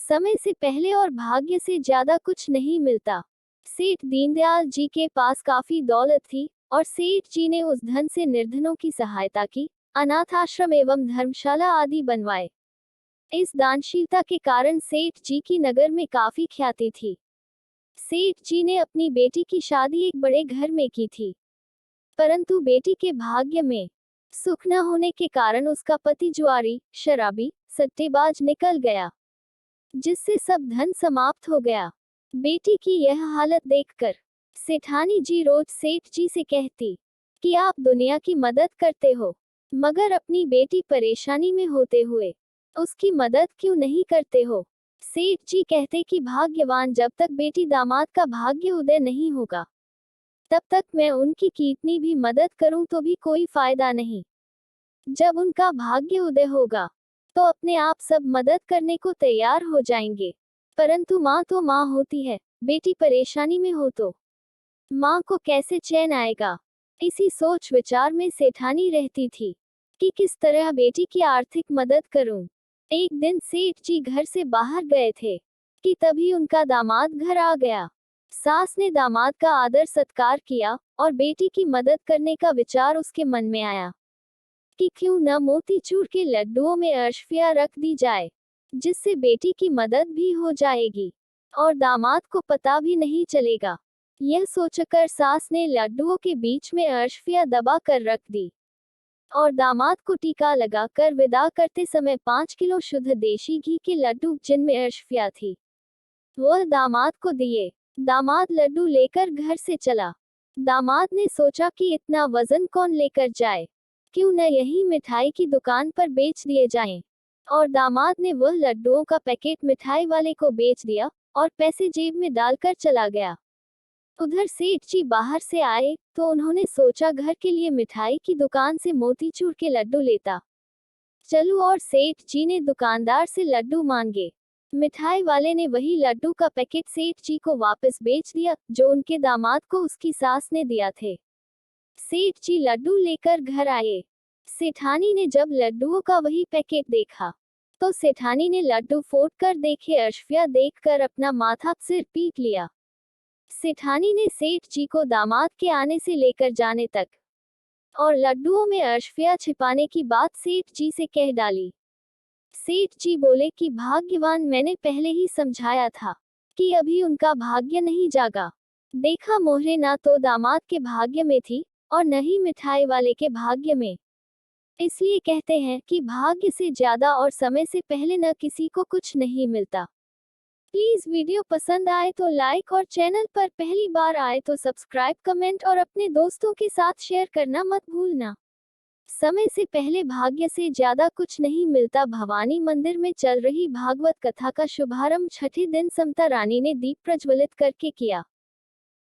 समय से पहले और भाग्य से ज्यादा कुछ नहीं मिलता। सेठ दीनदयाल जी के पास काफी दौलत थी और सेठ जी ने उस धन से निर्धनों की सहायता की, अनाथ आश्रम एवं धर्मशाला आदि बनवाए। इस दानशीलता के कारण सेठ जी की नगर में काफी ख्याति थी। सेठ जी ने अपनी बेटी की शादी एक बड़े घर में की थी, परंतु बेटी के भाग्य में सुख न होने के कारण उसका पति जुआरी, शराबी, सट्टेबाज निकल गया, जिससे सब धन समाप्त हो गया। बेटी की यह हालत देखकर सेठानी जी रोज सेठ जी से कहती कि आप दुनिया की मदद करते हो, मगर अपनी बेटी परेशानी में होते हुए उसकी मदद क्यों नहीं करते हो। सेठ जी कहते कि भाग्यवान जब तक बेटी दामाद का भाग्य उदय नहीं होगा, तब तक मैं उनकी कितनी भी मदद करूं तो भी कोई फायदा नहीं। जब उनका भाग्य उदय होगा, तो अपने आप सब मदद करने को तैयार हो जाएंगे। परंतु माँ तो माँ होती है, बेटी परेशानी में हो तो माँ को कैसे चैन आएगा। इसी सोच विचार में सेठानी रहती थी कि किस तरह बेटी की आर्थिक मदद करूं। एक दिन सेठ जी घर से बाहर गए थे कि तभी उनका दामाद घर आ गया। सास ने दामाद का आदर सत्कार किया और बेटी की मदद करने का विचार उसके मन में आया कि क्यों न मोतीचूर के लड्डुओं में अशफिया रख दी जाए, जिससे बेटी की मदद भी हो जाएगी और दामाद को पता भी नहीं चलेगा। यह सोचकर सास ने लड्डुओं के बीच में अशफिया दबा कर रख दी और दामाद को टीका लगाकर विदा करते समय 5 किलो शुद्ध देशी घी के लड्डू जिनमें अशफिया थी, वह दामाद को दिए। दामाद लड्डू लेकर घर से चला। दामाद ने सोचा कि इतना वजन कौन लेकर जाए, क्यों न यही मिठाई की दुकान पर बेच दिए जाएं। और दामाद ने वह लड्डुओं का पैकेट मिठाई वाले को बेच दिया और पैसे जेब में डालकर चला गया। उधर सेठ जी बाहर से आए तो उन्होंने सोचा घर के लिए मिठाई की दुकान से मोतीचूर के लड्डू लेता चलूं, और सेठ जी ने दुकानदार से लड्डू मांगे। मिठाई वाले ने वही लड्डू का पैकेट सेठ जी को वापस बेच दिया, जो उनके दामाद को उसकी सास ने दिया थे। सेठ जी लड्डू लेकर घर आए। सेठानी ने जब लड्डुओं का वही पैकेट देखा, तो सेठानी ने लड्डू फोड़ कर देखे अशफिया देखकर अपना माथा सिर पीट लिया। सेठानी ने सेठ जी को दामाद के आने से लेकर जाने तक और लड्डुओं में अशफिया छिपाने की बात सेठ जी से कह डाली। सेठ जी बोले कि भाग्यवान, मैंने पहले ही समझाया था कि अभी उनका भाग्य नहीं जागा। देखा मोहरे ना तो दामाद के भाग्य में थी और न ही मिठाई वाले के भाग्य में। इसलिए कहते हैं कि भाग्य से ज्यादा और समय से पहले न किसी को कुछ नहीं मिलता। प्लीज वीडियो पसंद आए तो लाइक और चैनल पर पहली बार आए तो सब्सक्राइब, कमेंट और अपने दोस्तों के साथ शेयर करना मत भूलना। समय से पहले भाग्य से ज्यादा कुछ नहीं मिलता। भवानी मंदिर में चल रही भागवत कथा का शुभारंभ छठे दिन समता रानी ने दीप प्रज्वलित करके किया।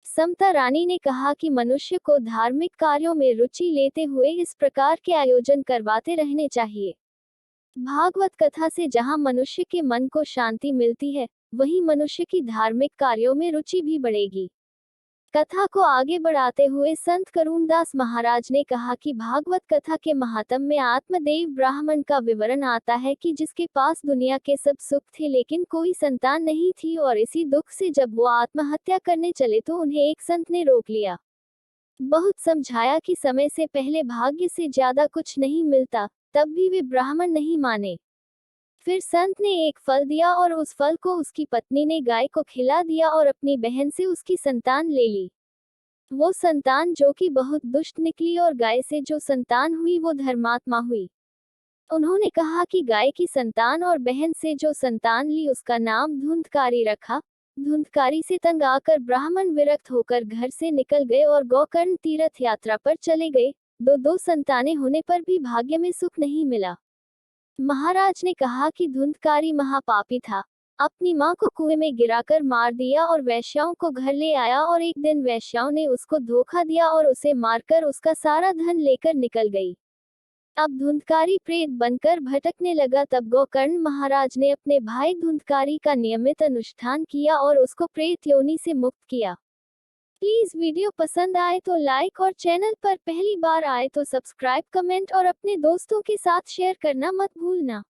समता रानी ने कहा कि मनुष्य को धार्मिक कार्यों में रुचि लेते हुए इस प्रकार के आयोजन करवाते रहने चाहिए। भागवत कथा से जहां मनुष्य के मन को शांति मिलती है, वहीं मनुष्य की धार्मिक कार्यों में रुचि भी बढ़ेगी। कथा को आगे बढ़ाते हुए संत करुणदास महाराज ने कहा कि भागवत कथा के महात्म में आत्मदेव ब्राह्मण का विवरण आता है कि जिसके पास दुनिया के सब सुख थे लेकिन कोई संतान नहीं थी, और इसी दुख से जब वो आत्महत्या करने चले तो उन्हें एक संत ने रोक लिया। बहुत समझाया कि समय से पहले भाग्य से ज्यादा कुछ नहीं मिलता, तब भी वे ब्राह्मण नहीं माने। फिर संत ने एक फल दिया और उस फल को उसकी पत्नी ने गाय को खिला दिया और अपनी बहन से उसकी संतान ले ली। वो संतान जो कि बहुत दुष्ट निकली और गाय से जो संतान हुई वो धर्मात्मा हुई। उन्होंने कहा कि गाय की संतान और बहन से जो संतान ली उसका नाम धुंधकारी रखा। धुंधकारी से तंग आकर ब्राह्मण विरक्त होकर घर से निकल गए और गोकर्ण तीर्थ यात्रा पर चले गए। दो संतानें होने पर भी भाग्य में सुख नहीं मिला। महाराज ने कहा कि धुंधकारी महापापी था, अपनी मां को कुएं में गिराकर मार दिया और वैश्याओं को घर ले आया, और एक दिन वैश्याओं ने उसको धोखा दिया और उसे मारकर उसका सारा धन लेकर निकल गई। अब धुंधकारी प्रेत बनकर भटकने लगा। तब गोकर्ण महाराज ने अपने भाई धुंधकारी का नियमित अनुष्ठान किया और उसको प्रेत योनि से मुक्त किया। प्लीज वीडियो पसंद आए तो लाइक और चैनल पर पहली बार आए तो सब्सक्राइब, कमेंट और अपने दोस्तों के साथ शेयर करना मत भूलना।